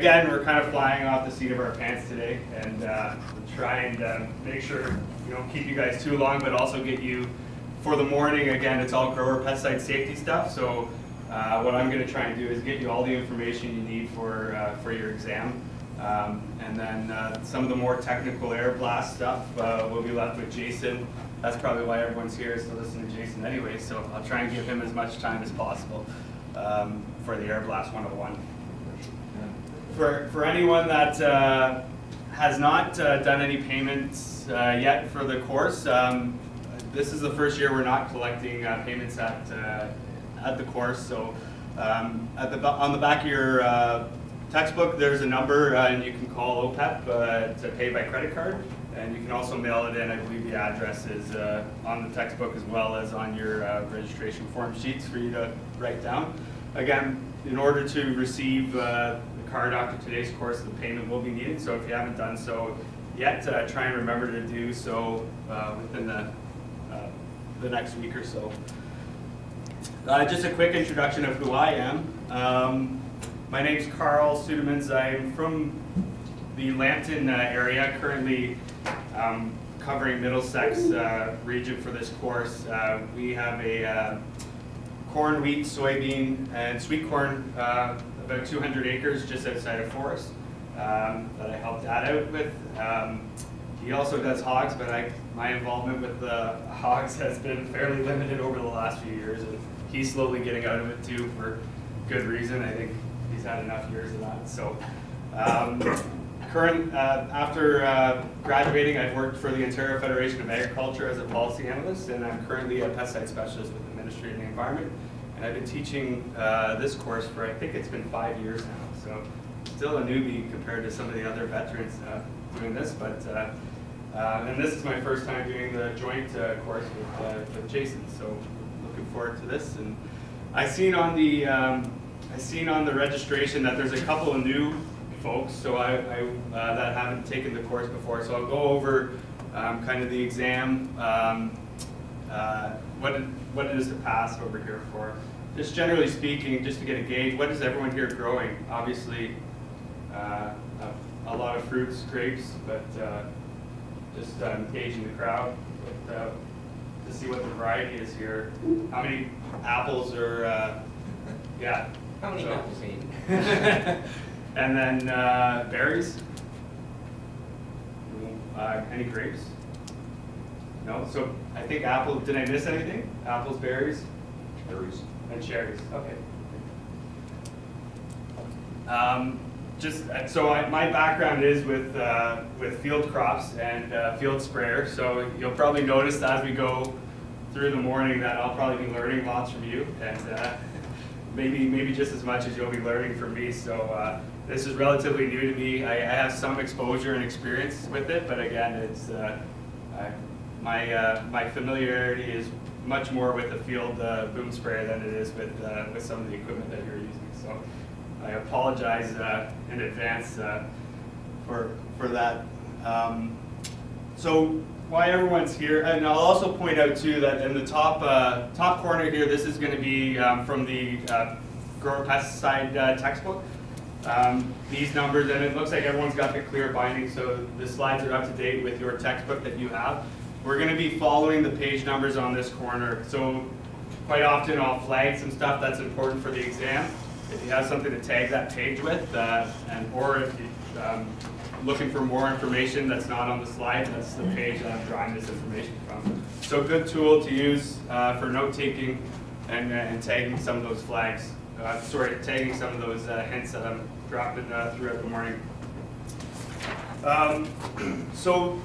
Again, we're kind of flying off the seat of our pants today, and we'll try and make sure we don't keep you guys too long, but also get you for the morning. Again, it's all grower pesticide safety stuff. So what I'm going to try and do is get you all the information you need for your exam, and then some of the more technical air blast stuff will be left with Jason. That's probably why everyone's here, is to listen to Jason anyway. So I'll try and give him as much time as possible for the Air Blast 101. For anyone that has not done any payments yet for the course, this is the first year we're not collecting payments at the course. So on the back of your textbook, there's a number, and you can call OPEP to pay by credit card, and you can also mail it in. I believe the address is on the textbook as well as on your registration form sheets for you to write down. Again, in order to receive the card after today's course, the payment will be needed. So if you haven't done so yet, try and remember to do so within the next week or so. Just a quick introduction of who I am. My name's Carl Sudemans. I'm from the Lambton area, currently covering Middlesex region for this course. We have a corn, wheat, soybean, and sweet corn, about 200 acres just outside of Forest that I helped Dad out with. He also does hogs, but my involvement with the hogs has been fairly limited over the last few years, and he's slowly getting out of it too for good reason. I think he's had enough years of that. So after graduating, I've worked for the Ontario Federation of Agriculture as a policy analyst, and I'm currently a pesticide specialist with the Ministry of the Environment. And I've been teaching this course for, I think it's been 5 years now. So still a newbie compared to some of the other veterans doing this. But and this is my first time doing the joint course with Jason. So looking forward to this. And I seen on the registration that there's a couple of new folks, so that haven't taken the course before. So I'll go over kind of the exam, what it is to pass over here for. Just generally speaking, just to get a gauge, what is everyone here growing? Obviously, a lot of fruits, grapes, but just gauging the crowd to see what the variety is here. How many apples are, yeah. How many apples are you? And then berries. Any grapes? No. So I think apple. Did I miss anything? Apples, berries, Cherries. and cherries. Okay. My background is with field crops and field sprayer. So you'll probably notice as we go through the morning that I'll probably be learning lots from you, and maybe just as much as you'll be learning from me. So this is relatively new to me. I have some exposure and experience with it, but again, it's my familiarity is much more with the field boom sprayer than it is with some of the equipment that you're using. So I apologize in advance for that. So why everyone's here, and I'll also point out too that in the top corner here, this is going to be from the grower pesticide textbook. These numbers, and it looks like everyone's got the clear binding, so the slides are up to date with your textbook that you have. We're going to be following the page numbers on this corner, so quite often I'll flag some stuff that's important for the exam. If you have something to tag that page with, or if you're looking for more information that's not on the slide, that's the page that I'm drawing this information from. So a good tool to use for note-taking and tagging some of those flags. Tagging some of those hints that I'm dropping throughout the morning. So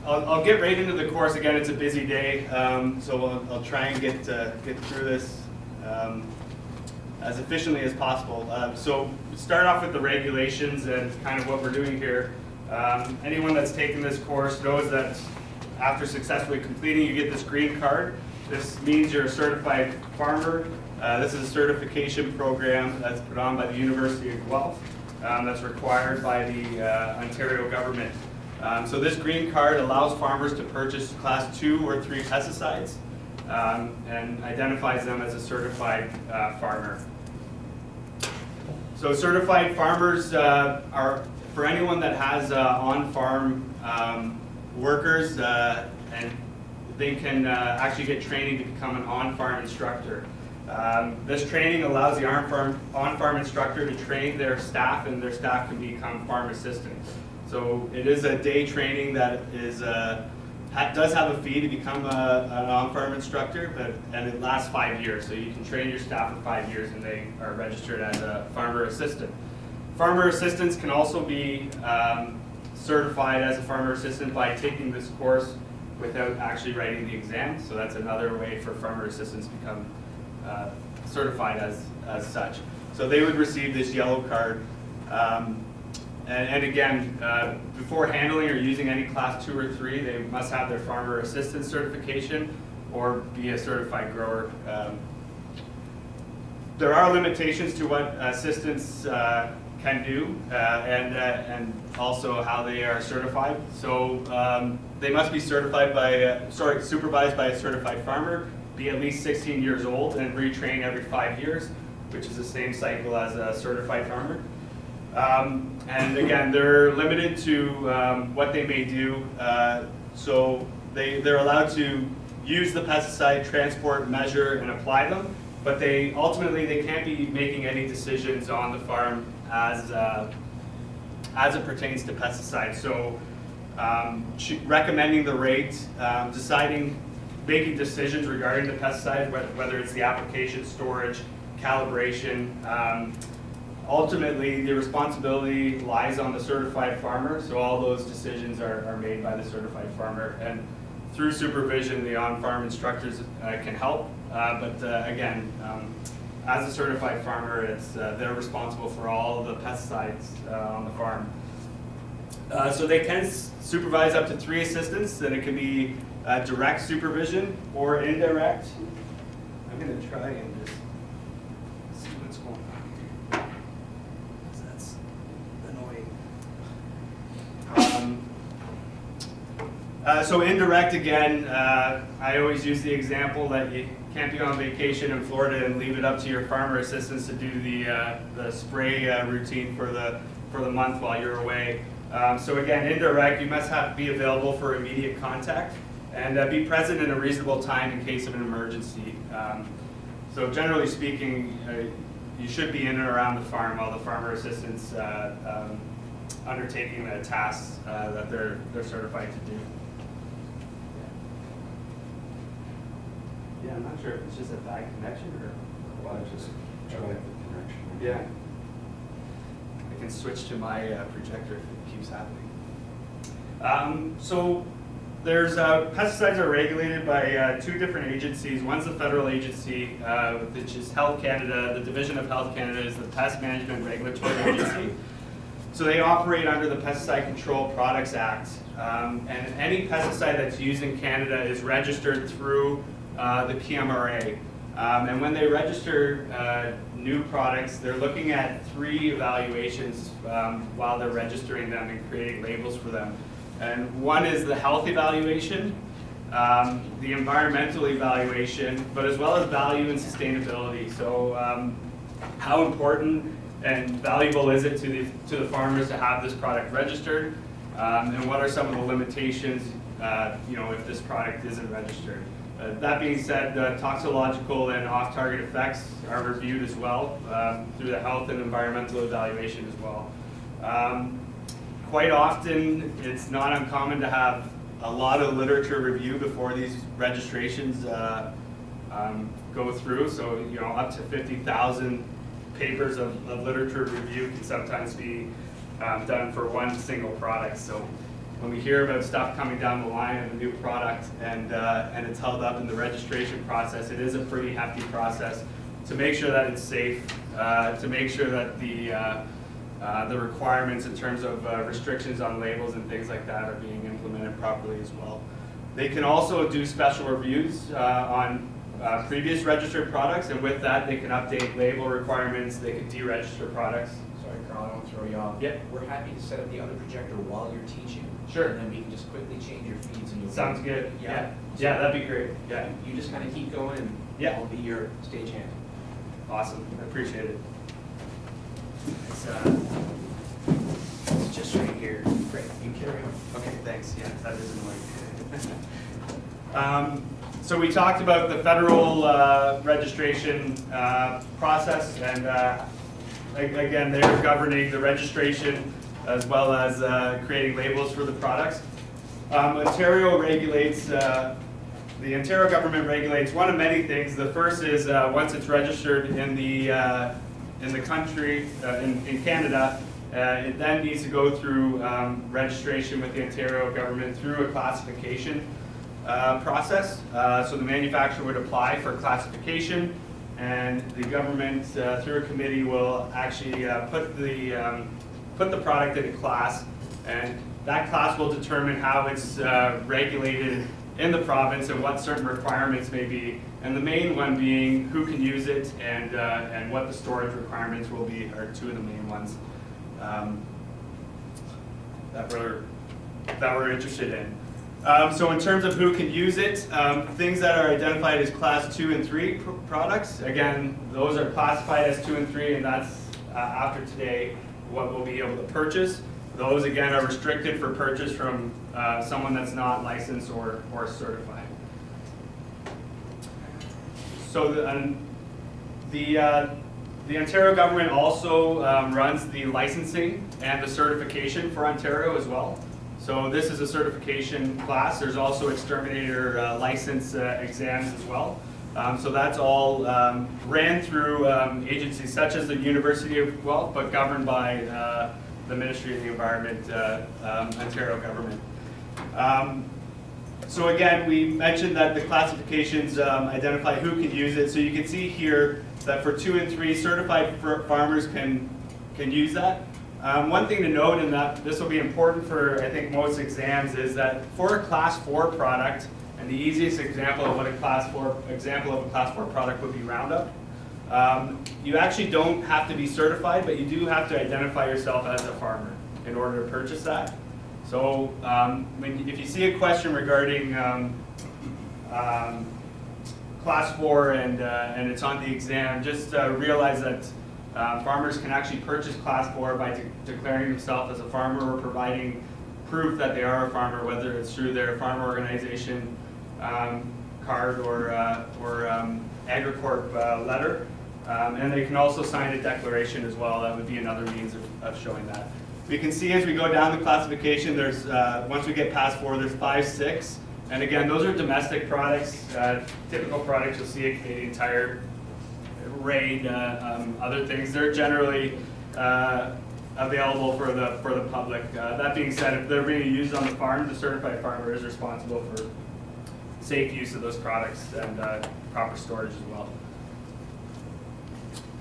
I'll get right into the course. Again, it's a busy day, so I'll try and get through this as efficiently as possible. So start off with the regulations and kind of what we're doing here. Anyone that's taken this course knows that after successfully completing, you get this green card. This means you're a certified farmer. This is a certification program that's put on by the University of Guelph that's required by the Ontario government. So this green card allows farmers to purchase class 2 or 3 pesticides and identifies them as a certified farmer. So certified farmers are for anyone that has on-farm workers, and they can actually get training to become an on-farm instructor. This training allows the on-farm instructor to train their staff, and their staff can become farm assistants. So it is a day training that is does have a fee to become an on-farm instructor, and it lasts 5 years. So you can train your staff for 5 years, and they are registered as a farmer assistant. Farmer assistants can also be certified as a farmer assistant by taking this course without actually writing the exam. So that's another way for farmer assistants to become certified as such. So they would receive this yellow card. And again, before handling or using any class 2 or 3, they must have their farmer assistant certification or be a certified grower. There are limitations to what assistants can do and also how they are certified. So they must be certified by, supervised by a certified farmer, be at least 16 years old, and retrain every 5 years, which is the same cycle as a certified farmer. And again, they're limited to what they may do. So they're allowed to use the pesticide, transport, measure, and apply them, but they can't be making any decisions on the farm as it pertains to pesticides. So recommending the rate, making decisions regarding the pesticide, whether it's the application, storage, calibration. Ultimately, the responsibility lies on the certified farmer, so all those decisions are made by the certified farmer. And through supervision, the on-farm instructors can help, but again, as a certified farmer, they're responsible for all the pesticides on the farm. So they can supervise up to 3 assistants, and it can be direct supervision or indirect. I'm going to try and just see what's going on here. That's annoying. So indirect, again, I always use the example that you can't be on vacation in Florida and leave it up to your farmer assistants to do the spray routine for the month while you're away. So again, indirect, you must be available for immediate contact and be present in a reasonable time in case of an emergency. So generally speaking, you should be in and around the farm while the farmer assistants undertaking the tasks that they're certified to do. Yeah, I'm not sure if it's just a bad connection or what. Just try the connection. Yeah. I can switch to my projector if it keeps happening. So there's pesticides are regulated by 2 different agencies. One's the federal agency, which is Health Canada. The Division of Health Canada is the Pest Management Regulatory Agency. So they operate under the Pesticide Control Products Act. And any pesticide that's used in Canada is registered through the PMRA. And when they register new products, they're looking at 3 evaluations while they're registering them and creating labels for them. And one is the health evaluation, the environmental evaluation, but as well as value and sustainability. So how important and valuable is it to the farmers to have this product registered? And what are some of the limitations if this product isn't registered? That being said, toxicological and off-target effects are reviewed as well through the health and environmental evaluation as well. Quite often, it's not uncommon to have a lot of literature review before these registrations go through. So, up to 50,000 papers of literature review can sometimes be done for one single product. So when we hear about stuff coming down the line of a new product and it's held up in the registration process, it is a pretty hefty process to make sure that it's safe, to make sure that the requirements in terms of restrictions on labels and things like that are being implemented properly as well. They can also do special reviews on previous registered products, and with that they can update label requirements, they can deregister products. Sorry, Carl, I don't want to throw you off. Yeah. We're happy to set up the other projector while you're teaching. Sure. And then we can just quickly change your feeds and you'll. Sounds good. Yeah. Yeah, that'd be great. Yeah. You just kind of keep going and Yeah. I'll be your stagehand. Awesome. I appreciate it. It's just right here. Great, you carry on. Okay, thanks. Yeah, that is annoying. So we talked about the federal registration process, and again, they're governing the registration as well as creating labels for the products. Ontario regulates, the Ontario government regulates one of many things. The first is once it's registered in the country, in Canada, it then needs to go through registration with the Ontario government through a classification process. So the manufacturer would apply for classification, and the government through a committee will actually put the product in a class, and that class will determine how it's regulated in the province and what certain requirements may be. And the main one being who can use it and what the storage requirements will be are two of the main ones that we're interested in. So in terms of who can use it, things that are identified as class 2 and 3 products, again, those are classified as 2 and 3, and that's after today what we'll be able to purchase. Those again are restricted for purchase from someone that's not licensed or certified. So the Ontario government also runs the licensing and the certification for Ontario as well. So this is a certification class. There's also exterminator license exams as well. So that's all ran through agencies such as the University of Guelph, but governed by the Ministry of the Environment, Ontario government. So again, we mentioned that the classifications identify who can use it. So you can see here that for 2 and 3, certified farmers can use that. One thing to note, and that this will be important for, I think, most exams, is that for a class 4 product, and the easiest example of what a class 4 product would be Roundup, you actually don't have to be certified, but you do have to identify yourself as a farmer in order to purchase that. So if you see a question regarding class 4 and it's on the exam, just realize that farmers can actually purchase class 4 by declaring themselves as a farmer or providing proof that they are a farmer, whether it's through their farmer organization card or AgriCorp letter. And they can also sign a declaration as well. That would be another means of showing that. We can see as we go down the classification, there's once we get past 4, there's 5, 6. And again, those are domestic products. Typical products, you'll see a Canadian Tire, Raid, other things. They're generally available for the public. That being said, if they're being used on the farm, the certified farmer is responsible for safe use of those products and proper storage as well.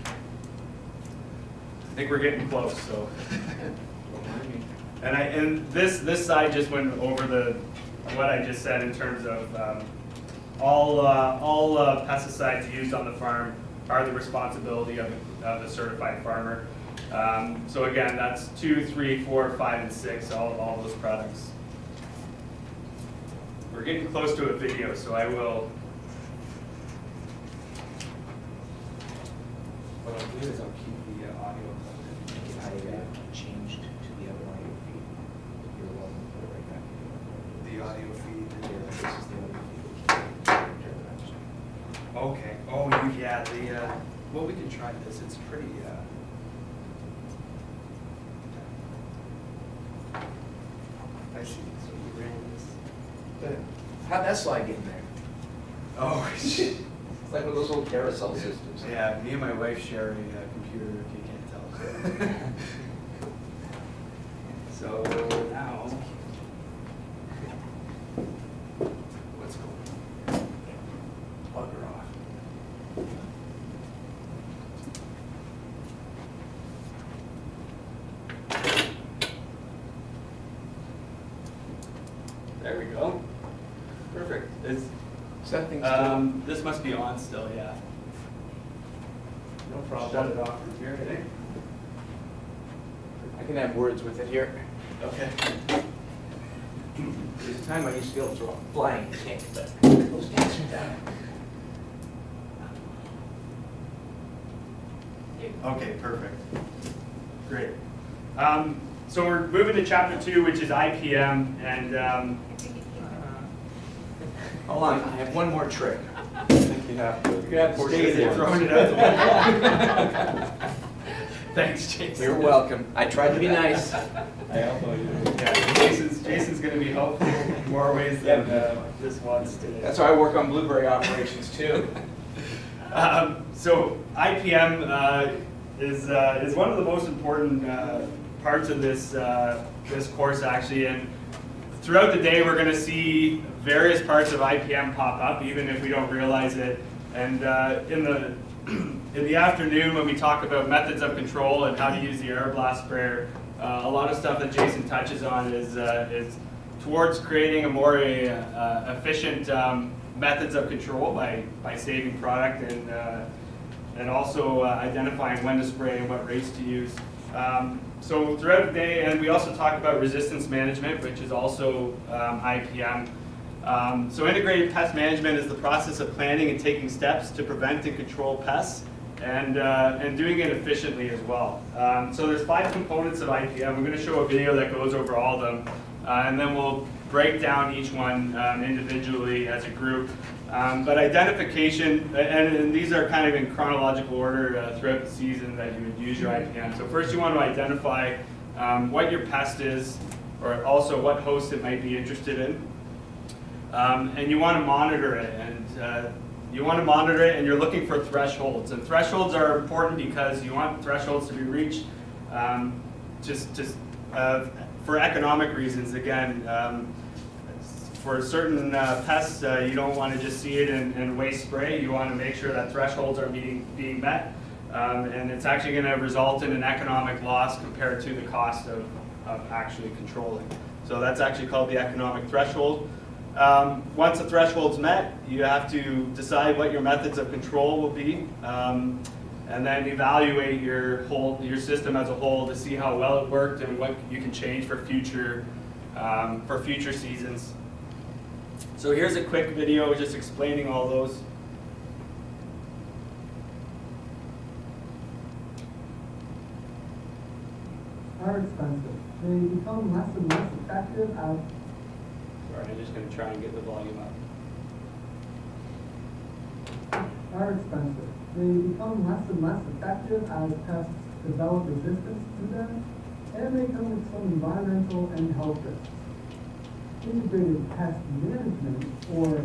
I think we're getting close, so. And this side just went over what I just said in terms of all pesticides used on the farm are the responsibility of the certified farmer. So again, that's 2, 3, 4, 5, and 6, all those products. We're getting close to a video, so I will. What I'll do is I'll keep the audio plugged I changed to the other audio feed. You're welcome to put it right back. in. The audio feed. Yeah, this is the audio feed. Okay. Oh, yeah. Well, we can try this. It's pretty. I see. So you ran this. How'd that slide get in there? Oh, shit. It's like one of those old carousel systems. Yeah, me and my wife share a computer, if you can't tell. So now, what's going on? Bugger off. There we go. Perfect. It's, That thing's still, this must be on still, yeah. no problem. Shut it off from here, I think. I can have words with it here. Okay. There's a time I used to be able to throw a flying kick, but those days are done. Okay, perfect. Great. So we're moving to chapter 2, which is IPM, and Hold on, I have one more trick. I think you have to. You have to stay there. throwing it out the window. Thanks, Jason. You're welcome. I tried to be nice. I elbow you. Yeah, Jason's going to be helpful in more ways than this once today. That's why I work on blueberry operations too. So IPM is one of the most important parts of this this course actually, and throughout the day we're going to see various parts of IPM pop up, even if we don't realize it. And in the afternoon, when we talk about methods of control and how to use the air blast sprayer, a lot of stuff that Jason touches on is towards creating a more efficient methods of control by saving product and also identifying when to spray and what rates to use. So throughout the day, and we also talk about resistance management, which is also IPM. So integrated pest management is the process of planning and taking steps to prevent and control pests, and doing it efficiently as well. So there's 5 components of IPM. We're going to show a video that goes over all of them, and then we'll break down each one individually as a group. But identification, and these are kind of in chronological order throughout the season that you would use your IPM. So first you want to identify what your pest is, or also what host it might be interested in. And you want to monitor it, and you're looking for thresholds. And thresholds are important because you want thresholds to be reached for economic reasons. Again, for certain pests, you don't want to just see it and waste spray. You want to make sure that thresholds are being met, and it's actually going to result in an economic loss compared to the cost of actually controlling. So that's actually called the economic threshold. Once the threshold's met, you have to decide what your methods of control will be, and then evaluate your system as a whole to see how well it worked and what you can change for future seasons. So here's a quick video just explaining all those. Are expensive. They become less and less effective as Sorry, I'm just going to try and get the volume up. are expensive. They become less and less effective as pests develop resistance to them, and they come with some environmental and health risks. Integrated pest management, or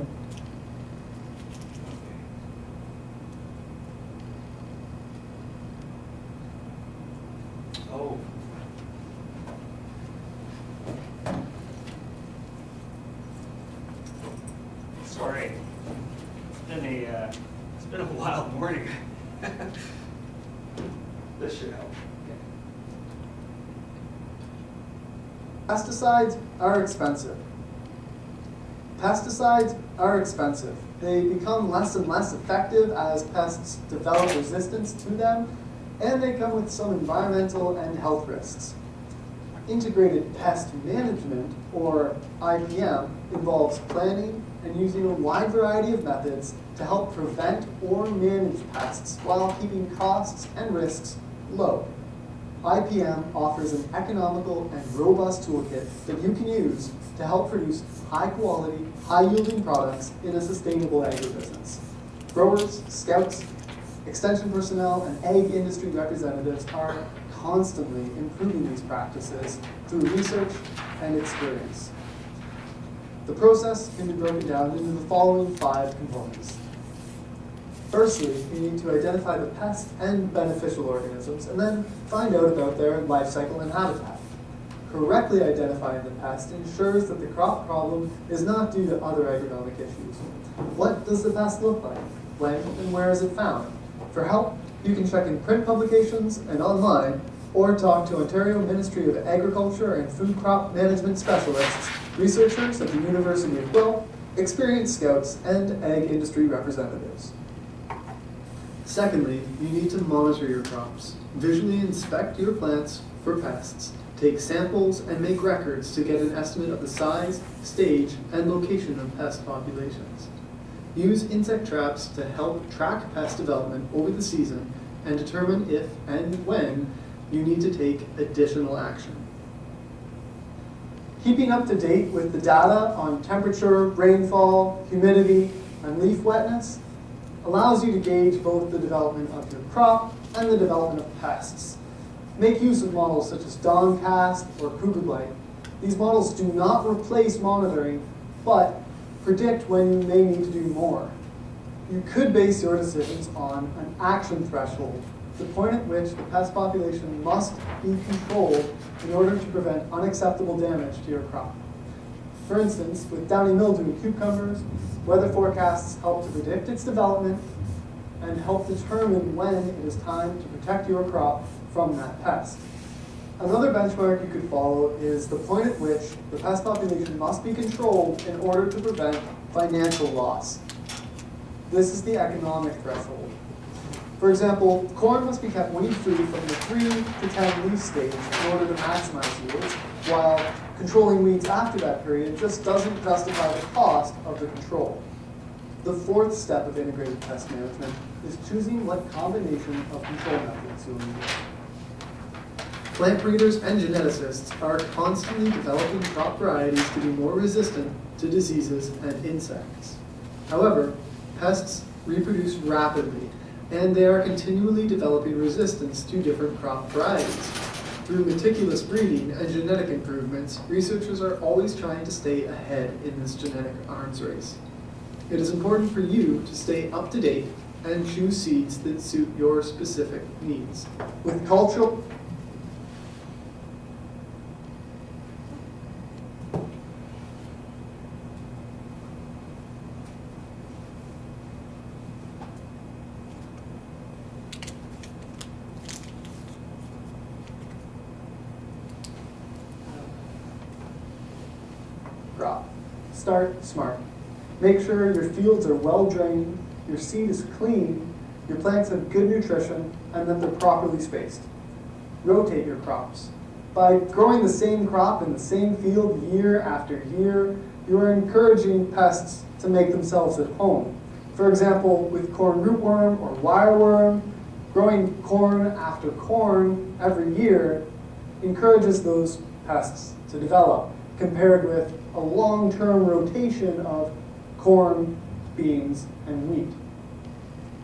Oh. Sorry. It's been a wild morning. This should help. pesticides are expensive. Pesticides are expensive. They become less and less effective as pests develop resistance to them, and they come with some environmental and health risks. Integrated pest management, or IPM, involves planning and using a wide variety of methods to help prevent or manage pests while keeping costs and risks low. IPM offers an economical and robust toolkit that you can use to help produce high-quality, high-yielding products in a sustainable agribusiness. Growers, scouts, extension personnel, and ag industry representatives are constantly improving these practices through research and experience. The process can be broken down into the following 5 components. Firstly, you need to identify the pest and beneficial organisms, and then find out about their life cycle and habitat. Correctly identifying the pest ensures that the crop problem is not due to other agronomic issues. What does the pest look like? When and where is it found? For help, you can check in print publications and online, or talk to Ontario Ministry of Agriculture and Food Crop Management specialists, researchers at the University of Guelph, experienced scouts, and ag industry representatives. Secondly, you need to monitor your crops. Visually inspect your plants for pests. Take samples and make records to get an estimate of the size, stage, and location of pest populations. Use insect traps to help track pest development over the season and determine if and when you need to take additional action. Keeping up to date with the data on temperature, rainfall, humidity, and leaf wetness allows you to gauge both the development of your crop and the development of pests. Make use of models such as Dongcast or Cougar Blight. These models do not replace monitoring, but predict when you may need to do more. You could base your decisions on an action threshold, the point at which the pest population must be controlled in order to prevent unacceptable damage to your crop. For instance, with downy mildew in cucumbers, weather forecasts help to predict its development and help determine when it is time to protect your crop from that pest. Another benchmark you could follow is the point at which the pest population must be controlled in order to prevent financial loss. This is the economic threshold. For example, corn must be kept weed-free from the 3 to 10 leaf stage in order to maximize yields, while controlling weeds after that period just doesn't justify the cost of the control. The fourth step of integrated pest management is choosing what combination of control methods you'll use. Plant breeders and geneticists are constantly developing crop varieties to be more resistant to diseases and insects. However, pests reproduce rapidly, and they are continually developing resistance to different crop varieties. Through meticulous breeding and genetic improvements, researchers are always trying to stay ahead in this genetic arms race. It is important for you to stay up to date and choose seeds that suit your specific needs. With cultural crop. Start smart. Make sure your fields are well drained, your seed is clean, your plants have good nutrition, and that they're properly spaced. Rotate your crops. By growing the same crop in the same field year after year, you are encouraging pests to make themselves at home. For example, with corn rootworm or wireworm, growing corn after corn every year encourages those pests to develop, compared with a long-term rotation of corn, beans, and wheat.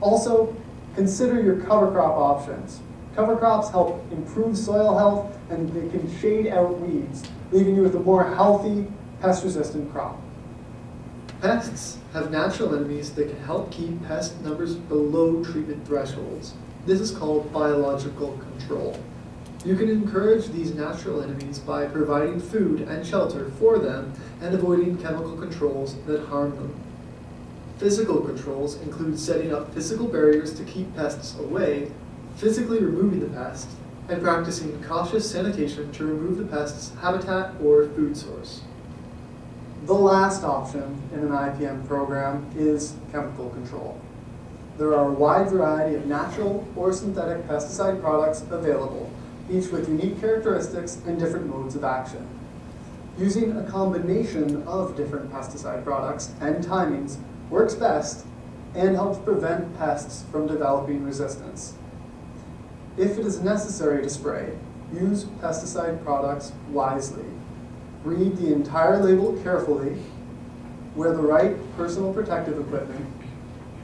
Also, consider your cover crop options. Cover crops help improve soil health and they can shade out weeds, leaving you with a more healthy, pest-resistant crop. Pests have natural enemies that can help keep pest numbers below treatment thresholds. This is called biological control. You can encourage these natural enemies by providing food and shelter for them and avoiding chemical controls that harm them. Physical controls include setting up physical barriers to keep pests away, physically removing the pest, and practicing cautious sanitation to remove the pest's habitat or food source. The last option in an IPM program is chemical control. There are a wide variety of natural or synthetic pesticide products available, each with unique characteristics and different modes of action. Using a combination of different pesticide products and timings works best and helps prevent pests from developing resistance. If it is necessary to spray, use pesticide products wisely. Read the entire label carefully, wear the right personal protective equipment,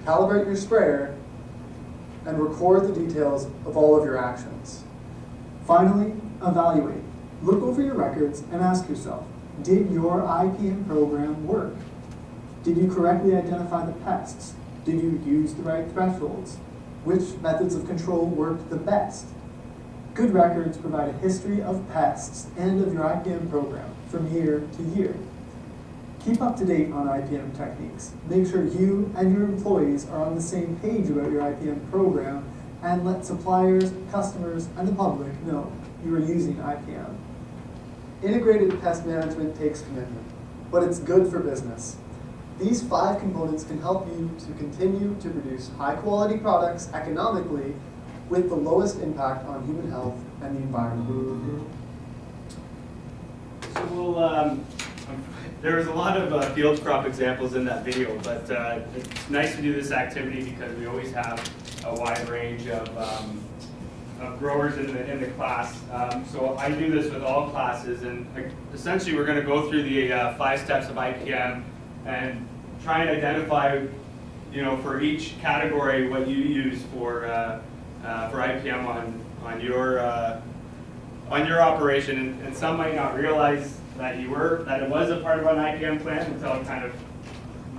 calibrate your sprayer, and record the details of all of your actions. Finally, evaluate. Look over your records and ask yourself, did your IPM program work? Did you correctly identify the pests? Did you use the right thresholds? Which methods of control worked the best? Good records provide a history of pests and of your IPM program from year to year. Keep up to date on IPM techniques. Make sure you and your employees are on the same page about your IPM program and let suppliers, customers, and the public know you are using IPM. Integrated pest management takes commitment, but it's good for business. These 5 components can help you to continue to produce high-quality products economically with the lowest impact on human health and the environment. So there's a lot of field crop examples in that video, but it's nice to do this activity because we always have a wide range of of growers in the class. So I do this with all classes, and essentially we're going to go through the 5 steps of IPM and try and identify, for each category what you use for IPM on your operation. And some might not realize that it was a part of an IPM plan until kind of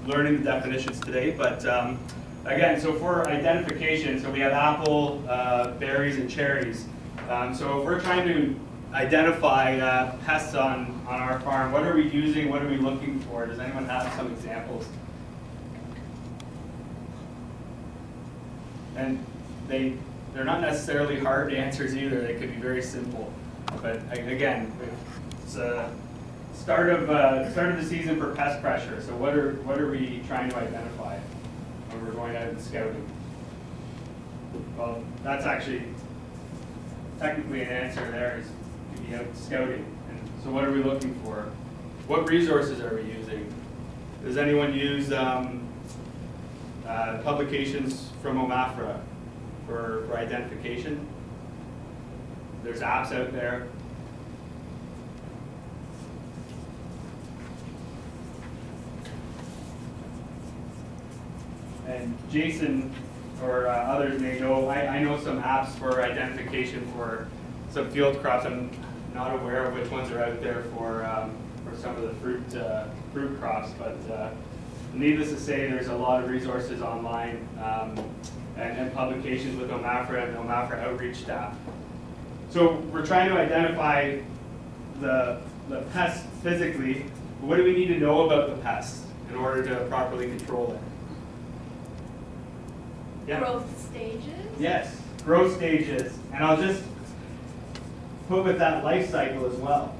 learning the definitions today. But again, so for identification, so we have apple, berries, and cherries. So if we're trying to identify pests on our farm, what are we using? What are we looking for? Does anyone have some examples? And they're not necessarily hard answers either. They could be very simple. But again, it's a start of the season for pest pressure. So what are we trying to identify when we're going out and scouting? Well, that's actually technically an answer there, is to be out scouting. And so what are we looking for? What resources are we using? Does anyone use publications from OMAFRA for identification? There's apps out there. And Jason or others may know, I know some apps for identification for some field crops. I'm not aware of which ones are out there for some of the fruit crops, but needless to say, there's a lot of resources online and publications with OMAFRA and OMAFRA outreach staff. So we're trying to identify the pest physically. What do we need to know about the pest in order to properly control it? Yeah. Growth stages? Yes, growth stages. And I'll just put with that life cycle as well.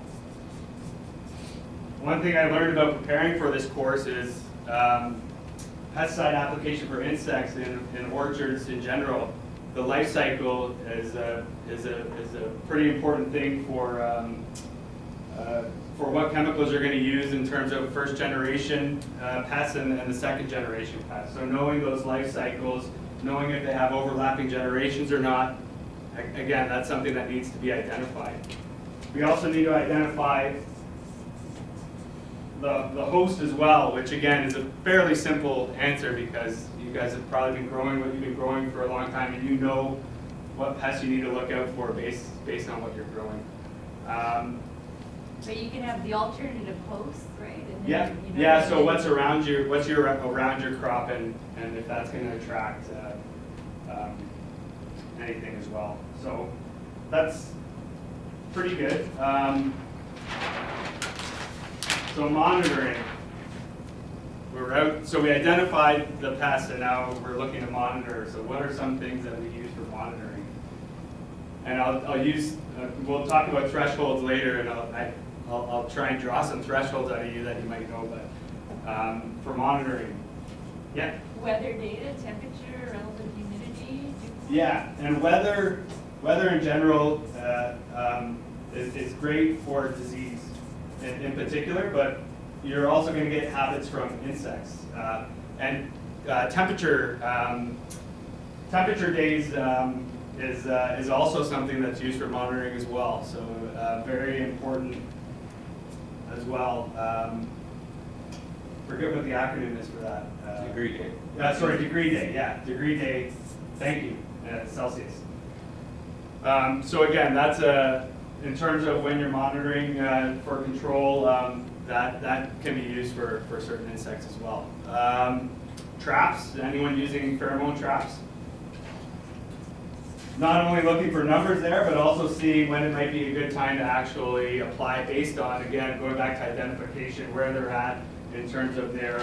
One thing I learned about preparing for this course is pesticide application for insects in orchards in general. The life cycle is a pretty important thing for what chemicals you're going to use in terms of first generation pests and the second generation pests. So knowing those life cycles, knowing if they have overlapping generations or not, again, that's something that needs to be identified. We also need to identify the host as well, which again is a fairly simple answer because you guys have probably been growing what you've been growing for a long time, and you know what pests you need to look out for based on what you're growing. But you can have the alternative hosts, right? And then, Yeah, you know, yeah. So what's around your around your crop, and if that's going to attract anything as well. So that's pretty good. So monitoring. We're out. So we identified the pests, and now we're looking to monitor. So what are some things that we use for monitoring? And I'll use. We'll talk about thresholds later, and I'll try and draw some thresholds out of you that you might know. But for monitoring, yeah. Weather data, temperature, relative humidity. Yeah, and weather in general is great for disease in particular, but you're also going to get habits from insects. And temperature days is also something that's used for monitoring as well. So very important as well. Forget what the acronym is for that. Degree day. Degree day. Yeah, degree day. Thank you. Celsius. So again, that's in terms of when you're monitoring for control, that can be used for certain insects as well. Traps. Anyone using pheromone traps? Not only looking for numbers there, but also seeing when it might be a good time to actually apply based on, again, going back to identification, where they're at in terms of their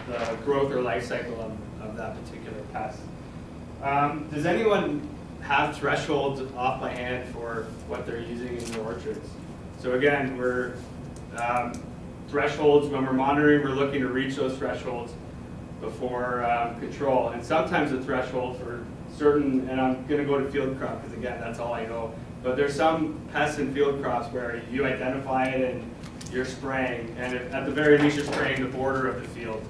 the growth or life cycle of that particular pest. Does anyone have thresholds off by hand for what they're using in their orchards? So again, we're thresholds, when we're monitoring, we're looking to reach those thresholds before control. And sometimes the threshold for certain, and I'm going to go to field crop because again, that's all I know, but there's some pests in field crops where you identify it and you're spraying, and at the very least you're spraying the border of the field.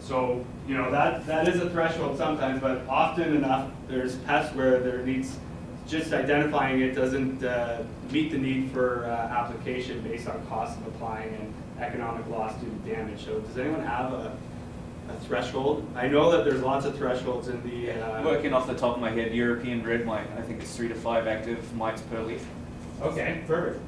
So, you know, that is a threshold sometimes, but often enough, there's pests where there needs, just identifying it doesn't meet the need for application based on cost of applying and economic loss due to damage. So does anyone have a threshold? I know that there's lots of thresholds in the... Working off the top of my head, European red mite, I think it's 3 to 5 active mites per leaf. Okay, perfect.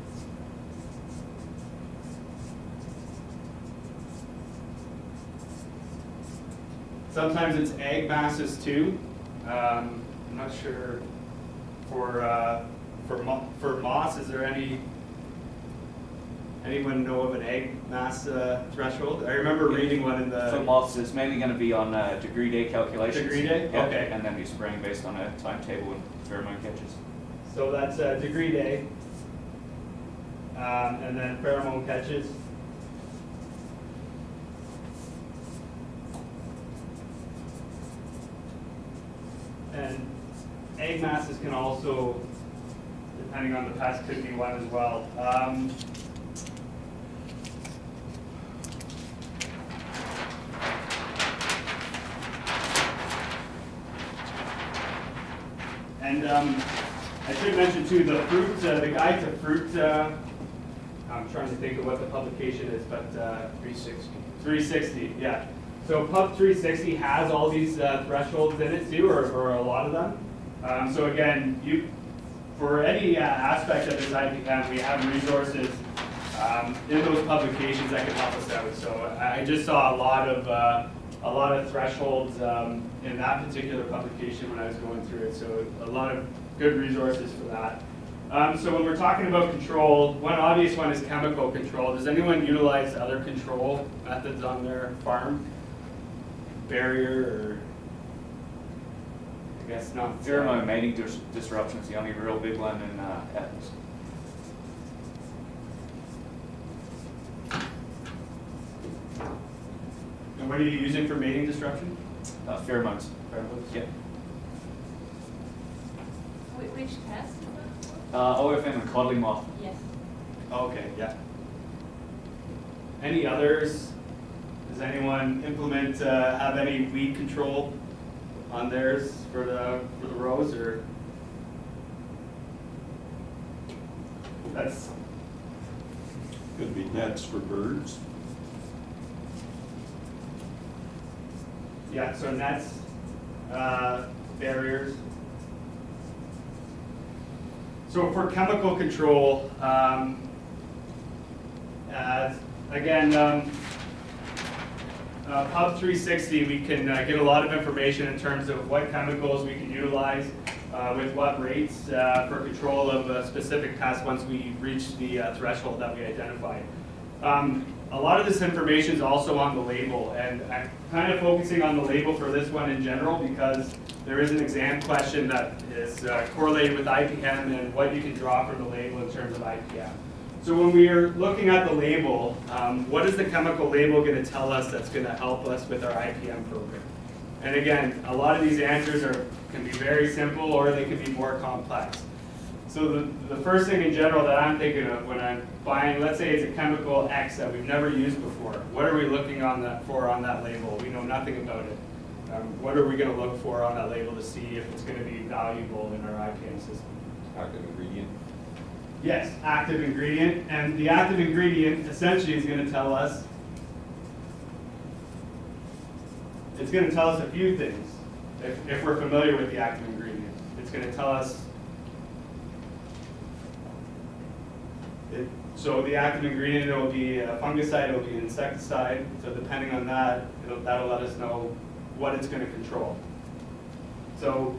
Sometimes it's egg masses too. I'm not sure for moss. Is there anyone know of an egg mass threshold? I remember reading one in the For moths, it's mainly going to be on degree day calculations. Degree day? Yeah, Okay. and then you're spraying based on a timetable and pheromone catches. So that's degree day, and then pheromone catches. And egg masses can also, depending on the pest, could be one as well. And I should mention too, the fruit, the guide to fruit, I'm trying to think of what the publication is, but 360. 360, yeah. So Pub 360 has all these thresholds in it too, or a lot of them. So again, for any aspect of this IPM, we have resources in those publications that can help us out. So I just saw a lot of thresholds in that particular publication when I was going through it. So a lot of good resources for that. So when we're talking about control, one obvious one is chemical control. Does anyone utilize other control methods on their farm? Barrier, or I guess not. Pheromone mating disruption is the only real big one in Athens. And what are you using for mating disruption? Pheromones. Pheromones? Yeah. Which test is that for? OFM and codling moth. Yes. Okay, yeah. Any others? Does anyone implement, have any weed control on theirs for the rows, or? That's, Could be nets for birds. yeah, so nets, barriers. So for chemical control, again, Pub 360, we can get a lot of information in terms of what chemicals we can utilize with what rates for control of a specific pest once we reach the threshold that we identified. A lot of this information is also on the label, and I'm kind of focusing on the label for this one in general because there is an exam question that is correlated with IPM and what you can draw from the label in terms of IPM. So when we are looking at the label, what is the chemical label going to tell us that's going to help us with our IPM program? And again, a lot of these answers can be very simple or they can be more complex. So the first thing in general that I'm thinking of when I'm buying, let's say it's a chemical X that we've never used before, what are we looking on that label? We know nothing about it. What are we going to look for on that label to see if it's going to be valuable in our IPM system? Active ingredient. Yes, active ingredient, and the active ingredient essentially is going to tell us, it's going to tell us a few things if we're familiar with the active ingredient. It's going to tell us, so the active ingredient, it will be a fungicide, it will be an insecticide, so depending on that, that'll let us know what it's going to control. So,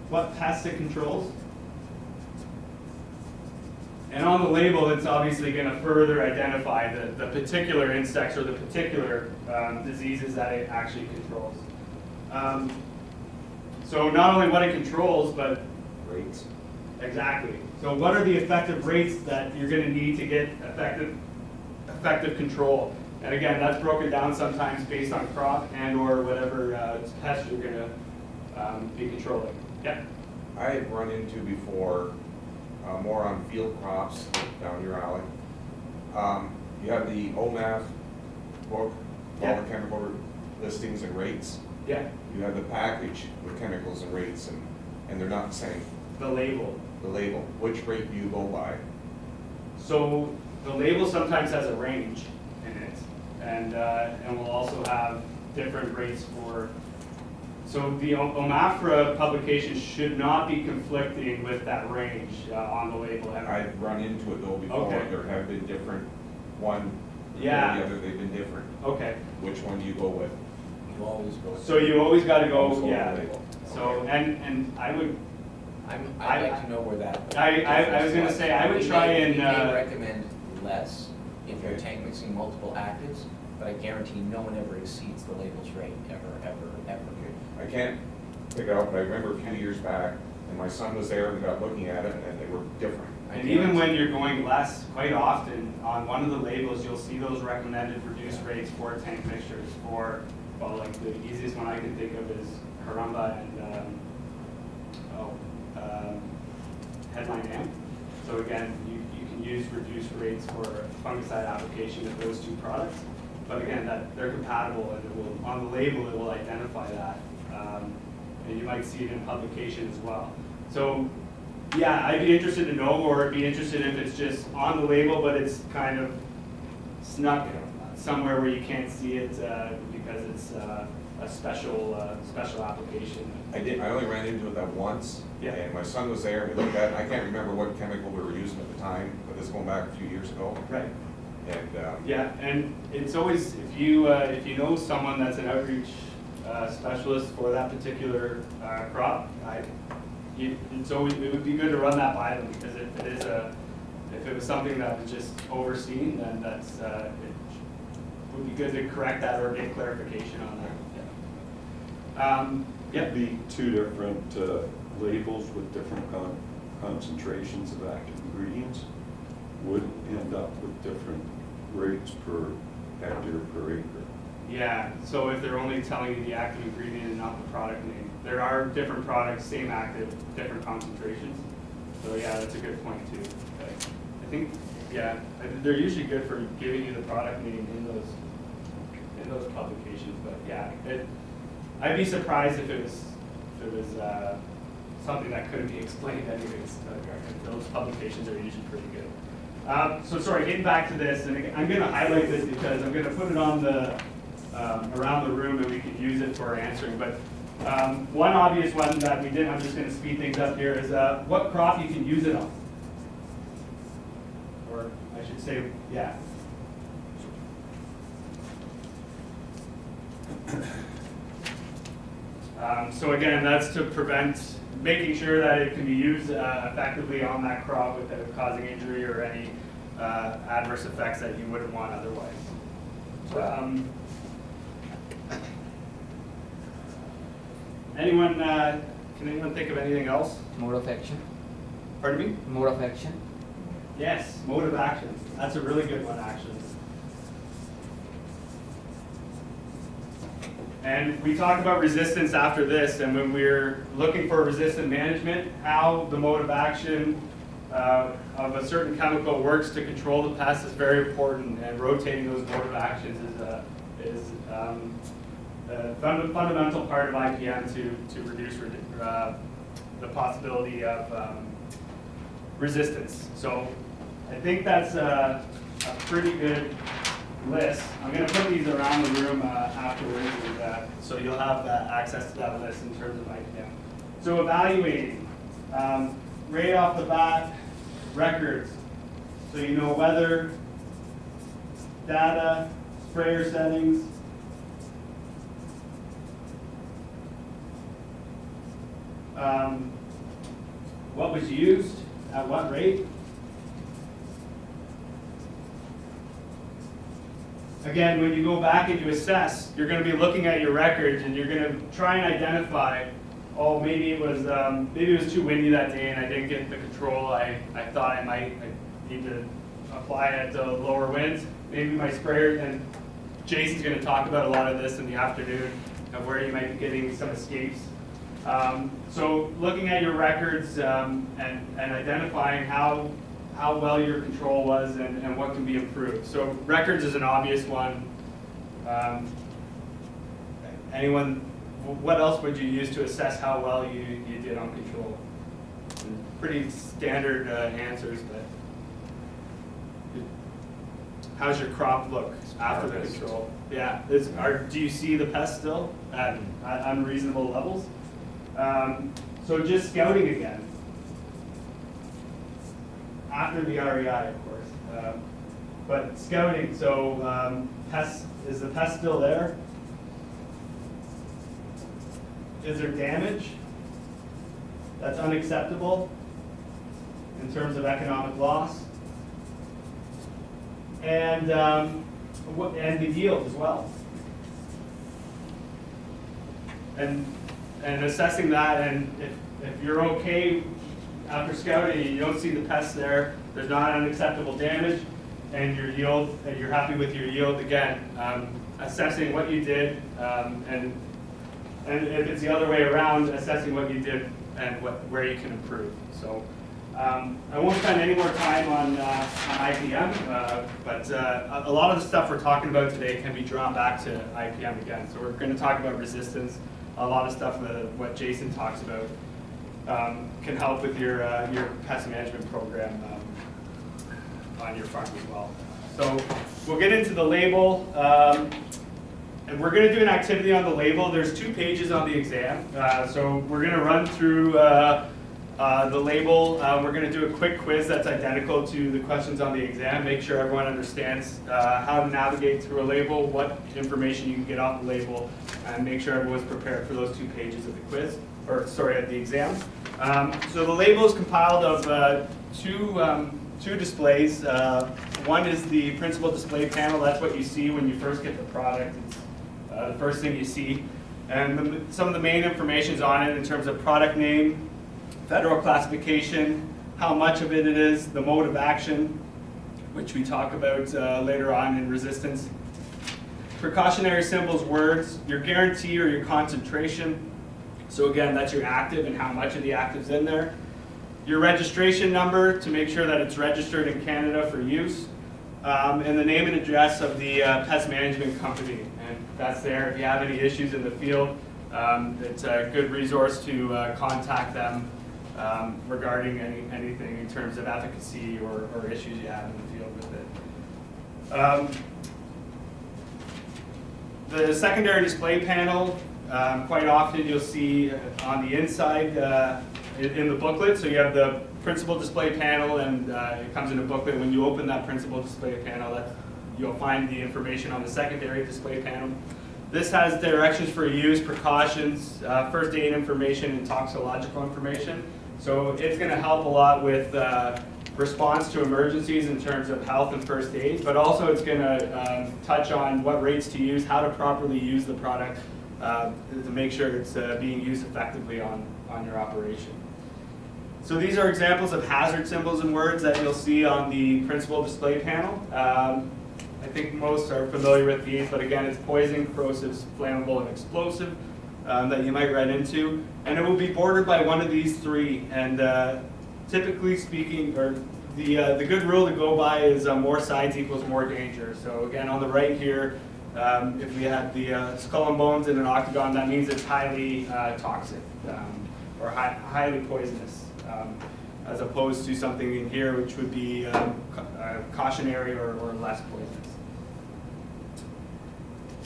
what pests it controls? And on the label, it's obviously going to further identify the particular insects or the particular diseases that it actually controls. So not only what it controls, but Rates. exactly. So what are the effective rates that you're going to need to get effective control? And again, that's broken down sometimes based on crop and or whatever pest you're going to be controlling. Yeah. I've run into before, more on field crops down your alley. You have the OMAF book, all Yeah. the chemical listings and rates. Yeah, You have the package with chemicals and rates, and they're not the same. the label. The label, which rate do you go by? So the label sometimes has a range in it, and we'll also have different rates for, so the OMAFRA publication should not be conflicting with that range on the label. I've run into it though before, Okay. there have been different, one or the Yeah. other, they've been different. Okay, Which one do you go with? You always go. so you always gotta Always go, go with yeah. the label. So, Okay. and I would, I'd like to know where that. I was gonna say, I would try and, We may recommend less if you're Okay. tank mixing multiple actives, but I guarantee no one ever exceeds the label's rate, ever. I can't pick it out, but I remember a few years back, and my son was there and got looking at it, and they were different. and even when you're going less, quite often, on one of the labels, you'll see those recommended reduced rates for tank mixtures for, well, like the easiest one I can think of is Harumba and, Headline Amp. So again, you can use reduced rates for fungicide application of those two products. But again, that they're compatible and it will, on the label, it will identify that. And you might see it in publication as well. So yeah, I'd be interested to know, or I'd be interested if it's just on the label, but it's kind of snuck somewhere where you can't see it because it's a special application. I only ran into it that once, Yeah. and my son was there, and we looked at it, I can't remember what chemical we were using at the time, but this is going back a few years ago. Right. And, Yeah, and it's always, if you know someone that's an outreach specialist for that particular crop, it would be good to run that by them, because if it was something that was just overseen, then it would be good to correct that or get clarification on that. Yeah. It'd be two different labels with different concentrations of active ingredients would end up with different rates per hectare per acre. Yeah, so if they're only telling you the active ingredient and not the product name, there are different products, same active, different concentrations. So yeah, that's a good point too. Okay. I think, yeah, they're usually good for giving you the product name in those publications, but yeah, I'd be surprised if it was something that couldn't be explained anyways. Those publications are usually pretty good. So sorry, getting back to this, and I'm going to highlight this because I'm going to put it on the around the room and we can use it for answering. But one obvious one that we did, I'm just going to speed things up here, is what crop you can use it on. Or I should say, yeah. So again, that's to prevent, making sure that it can be used effectively on that crop without causing injury or any adverse effects that you wouldn't want otherwise. Can anyone think of anything else? Mode of action. Pardon me? Mode of action. Yes, mode of action. That's a really good one, actually. And we talked about resistance after this, and when we're looking for resistant management, how the mode of action of a certain chemical works to control the pest is very important, and rotating those mode of actions is a fundamental part of IPM to reduce the possibility of resistance. So I think that's a pretty good list. I'm going to put these around the room afterwards, so you'll have access to that list in terms of IPM. So evaluating, right off the bat, records. So you know weather, data, sprayer settings. What was used, at what rate. Again, when you go back and you assess, you're going to be looking at your records and you're going to try and identify, oh, maybe it was too windy that day and I didn't get the control I thought I need to apply at lower winds. Maybe my sprayer, and Jason's going to talk about a lot of this in the afternoon, of where you might be getting some escapes. So looking at your records and identifying how well your control was and what can be improved. So records is an obvious one. Anyone, what else would you use to assess how well you did on control? Pretty standard answers, but how's your crop look after the Harvest. control? Yeah, do you see the pests still at unreasonable levels? So just scouting again. After the REI, of course. But scouting, so pests, is the pest still there? Is there damage? That's unacceptable in terms of economic loss. And the yield as well. And assessing that, and if you're okay after scouting, you don't see the pests there, there's not unacceptable damage, and your yield, and you're happy with your yield, again, assessing what you did, and if it's the other way around, assessing what you did and where you can improve. So I won't spend any more time on IPM, but a lot of the stuff we're talking about today can be drawn back to IPM again. So we're going to talk about resistance. A lot of stuff what Jason talks about can help with your pest management program on your farm as well. So we'll get into the label. And we're going to do an activity on the label. There's 2 pages on the exam. So we're going to run through the label. We're going to do a quick quiz that's identical to the questions on the exam. Make sure everyone understands how to navigate through a label, what information you can get off the label, and make sure everyone's prepared for those 2 pages of the quiz, or sorry, of the exam. So the label is compiled of two displays. One is the principal display panel. That's what you see when you first get the product. It's the first thing you see. And some of the main information is on it in terms of product name, federal classification, how much of it is, the mode of action, which we talk about later on in resistance. Precautionary symbols, words, your guarantee or your concentration. So again, that's your active and how much of the active's in there. Your registration number to make sure that it's registered in Canada for use. And the name and address of the pest management company. And that's there. If you have any issues in the field, it's a good resource to contact them regarding anything in terms of efficacy or issues you have in the field with it. The secondary display panel, quite often you'll see on the inside in the booklet. So you have the principal display panel, and it comes in a booklet. When you open that principal display panel, you'll find the information on the secondary display panel. This has directions for use, precautions, first aid information, and toxicological information. So it's going to help a lot with response to emergencies in terms of health and first aid, but also it's going to touch on what rates to use, how to properly use the product to make sure it's being used effectively on your operation. So these are examples of hazard symbols and words that you'll see on the principal display panel. I think most are familiar with these, but again, it's poison, corrosive, flammable, and explosive that you might run into. And it will be bordered by one of these 3. And typically speaking, or the good rule to go by is more sides equals more danger. So again, on the right here, if we had the skull and bones in an octagon, that means it's highly toxic or highly poisonous. As opposed to something in here which would be cautionary or less poisonous.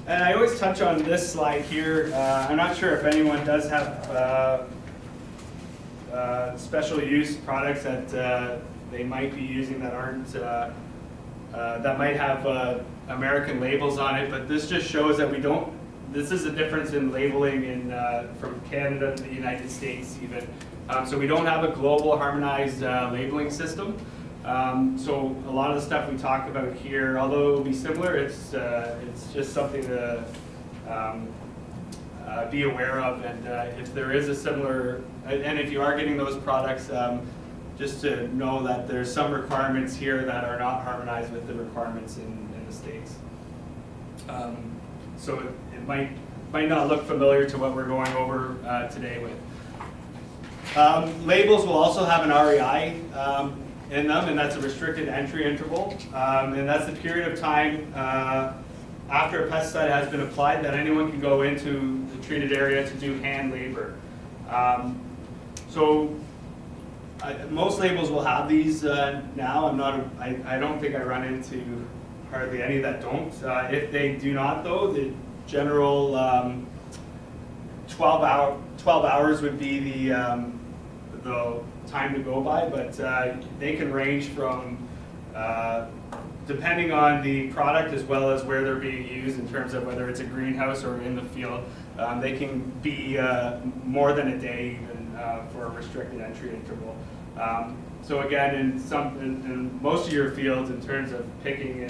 And I always touch on this slide here. I'm not sure if anyone does have special use products that they might be using that aren't, that might have American labels on it, but this just shows that we don't, this is a difference in labeling from Canada to the United States even. So we don't have a global harmonized labeling system. So a lot of the stuff we talk about here, although it will be similar, it's just something to be aware of. And if there is a similar, and if you are getting those products, just to know that there's some requirements here that are not harmonized with the requirements in the States. So it might not look familiar to what we're going over today with. Labels will also have an REI in them, and that's a restricted entry interval. And that's the period of time after a pesticide has been applied, that anyone can go into the treated area to do hand labor. Most labels will have these now. I don't think I run into hardly any that don't. If they do not, though, the general 12 hours would be the time to go by, but they can range from depending on the product as well as where they're being used in terms of whether it's a greenhouse or in the field. They can be more than a day even for a restricted entry interval. So again, in most of your fields, in terms of picking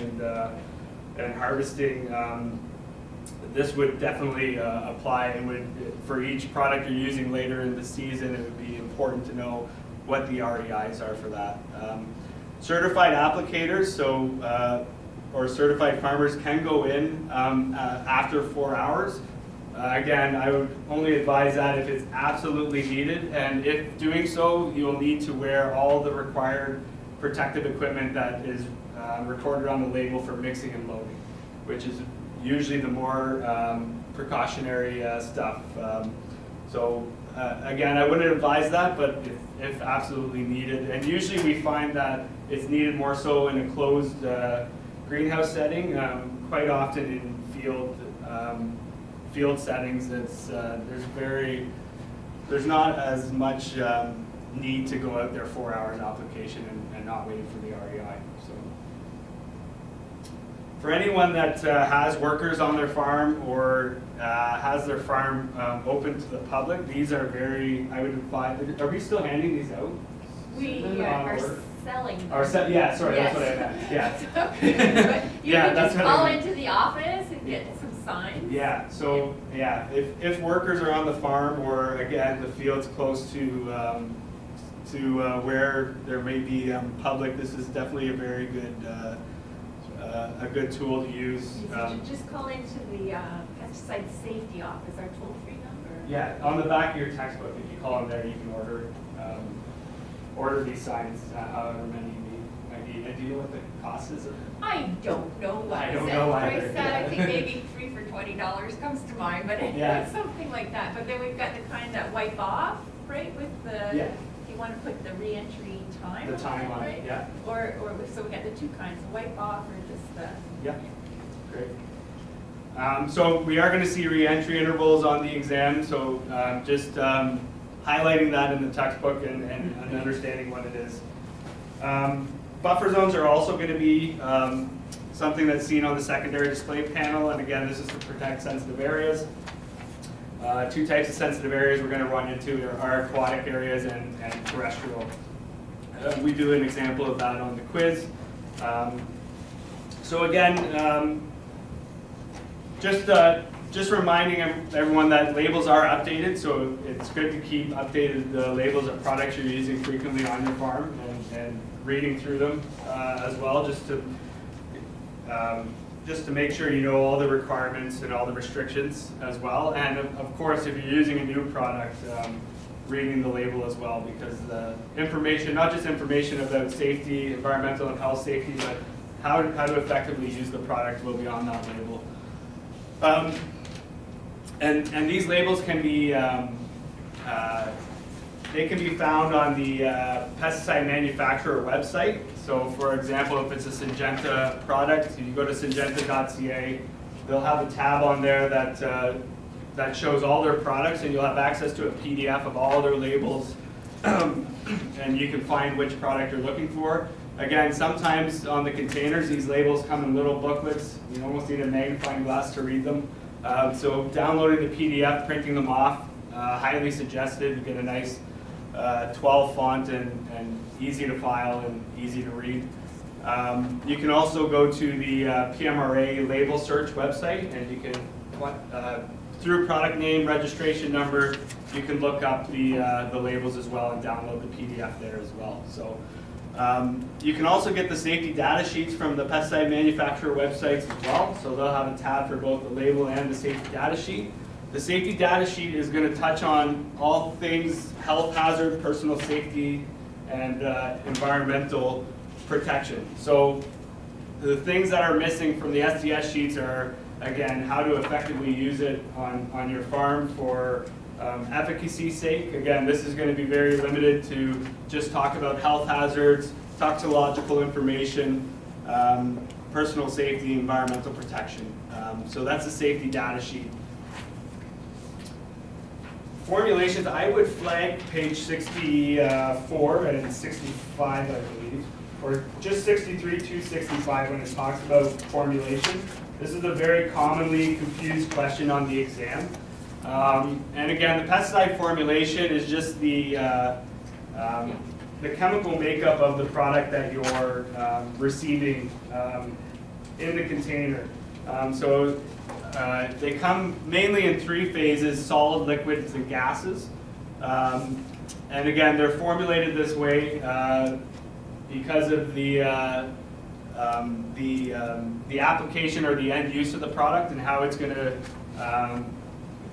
and harvesting, this would definitely apply. It would, for each product you're using later in the season, it would be important to know what the REIs are for that. Certified applicators, or certified farmers can go in after 4 hours. Again, I would only advise that if it's absolutely needed, and if doing so, you'll need to wear all the required protective equipment that is recorded on the label for mixing and loading, which is usually the more precautionary stuff. Again, I wouldn't advise that, but if absolutely needed, and usually we find that it's needed more so in a closed greenhouse setting. Quite often in field settings, there's not as much need to go out there 4 hours application and not waiting for the REI. So, for anyone that has workers on their farm or has their farm open to the public, these are I would advise. Are we still handing these out? We are selling. Yeah, sorry, Yes. that's what I meant. Yeah. But you Yeah, can that's just what I call meant. into the office and get some signs. Yeah, so, yeah, if workers are on the farm or, again, the field's close to where there may be public, this is definitely a very good, a good tool to use. Just call into the pesticide safety office, our toll-free number. Yeah, on the back of your textbook, if you call in there, you can order these signs, however many you need. Do you know what the cost is? I don't know what I is don't it. know Price either. that, I think maybe 3 for $20 comes to mind, but Yeah. it's something like that. But then we've got the kind that wipe off, right, with the, Yeah. if you want to put the re-entry time. The time on it, right? yeah. So we got the two kinds, the wipe off or just the. Yeah, great. So we are going to see re-entry intervals on the exam, so just highlighting that in the textbook and understanding what it is. Buffer zones are also going to be something that's seen on the secondary display panel, and again, this is to protect sensitive areas. Two types of sensitive areas we're going to run into are aquatic areas and terrestrial. We do an example of that on the quiz. So again, just reminding everyone that labels are updated, so it's good to keep updated the labels of products you're using frequently on your farm and reading through them as well, just to make sure you know all the requirements and all the restrictions as well. And of course, if you're using a new product, reading the label as well, because the information, not just information about safety, environmental and health safety, but how to effectively use the product will be on that label. And these labels can be they can be found on the pesticide manufacturer website. So for example, if it's a Syngenta product, if you go to syngenta.ca, they'll have a tab on there that shows all their products, and you'll have access to a PDF of all their labels, and you can find which product you're looking for. Again, sometimes on the containers, these labels come in little booklets. You almost need a magnifying glass to read them. So downloading the PDF, printing them off, highly suggested. You get a nice 12 font and easy to file and easy to read. You can also go to the PMRA label search website, and you can, through product name, registration number, you can look up the labels as well and download the PDF there as well. So you can also get the safety data sheets from the pesticide manufacturer websites as well. So they'll have a tab for both the label and the safety data sheet. The safety data sheet is going to touch on all things health hazard, personal safety, and environmental protection. So the things that are missing from the SDS sheets are again, how to effectively use it on your farm for efficacy's sake. Again, this is going to be very limited to just talk about health hazards, toxicological information, personal safety, environmental protection. So that's a safety data sheet. Formulations, I would flag page 64 and 65, I believe, or just 63 to 65 when it talks about formulation. This is a very commonly confused question on the exam. And again, the pesticide formulation is just the chemical makeup of the product that you're receiving in the container. They come mainly in 3 phases: solid, liquids, and gases. And again, they're formulated this way because of the application or the end use of the product and how it's going to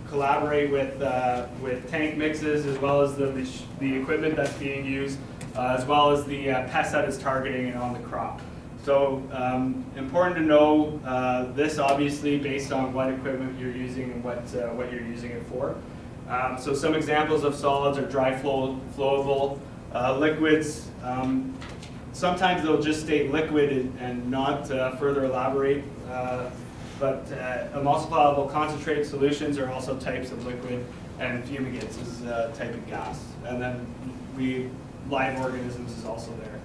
collaborate with tank mixes, as well as the equipment that's being used, as well as the pest that is targeting it on the crop. So important to know this, obviously, based on what equipment you're using and what you're using it for. So some examples of solids are dry flowable. Liquids, sometimes they'll just state liquid and not further elaborate. But emulsifiable concentrate solutions are also types of liquid, and fumigates is a type of gas. And then live organisms is also there.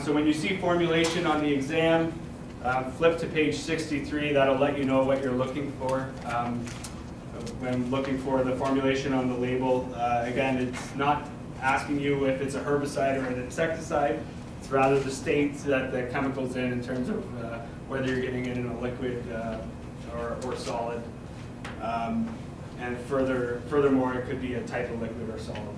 So when you see formulation on the exam, flip to page 63. That'll let you know what you're looking for. When looking for the formulation on the label, again, it's not asking you if it's a herbicide or an insecticide. It's rather the state that the chemical's in terms of whether you're getting it in a liquid or solid. And furthermore, it could be a type of liquid or solid.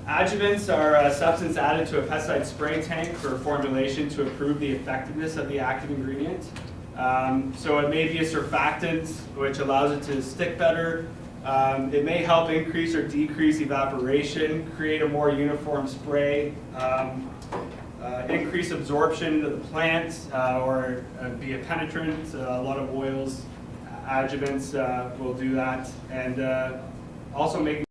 Adjuvants are a substance added to a pesticide spray tank for formulation to improve the effectiveness of the active ingredient. So it may be a surfactant, which allows it to stick better. It may help increase or decrease evaporation, create a more uniform spray, increase absorption into the plant, or be a penetrant. A lot of oils, adjuvants will do that, and also make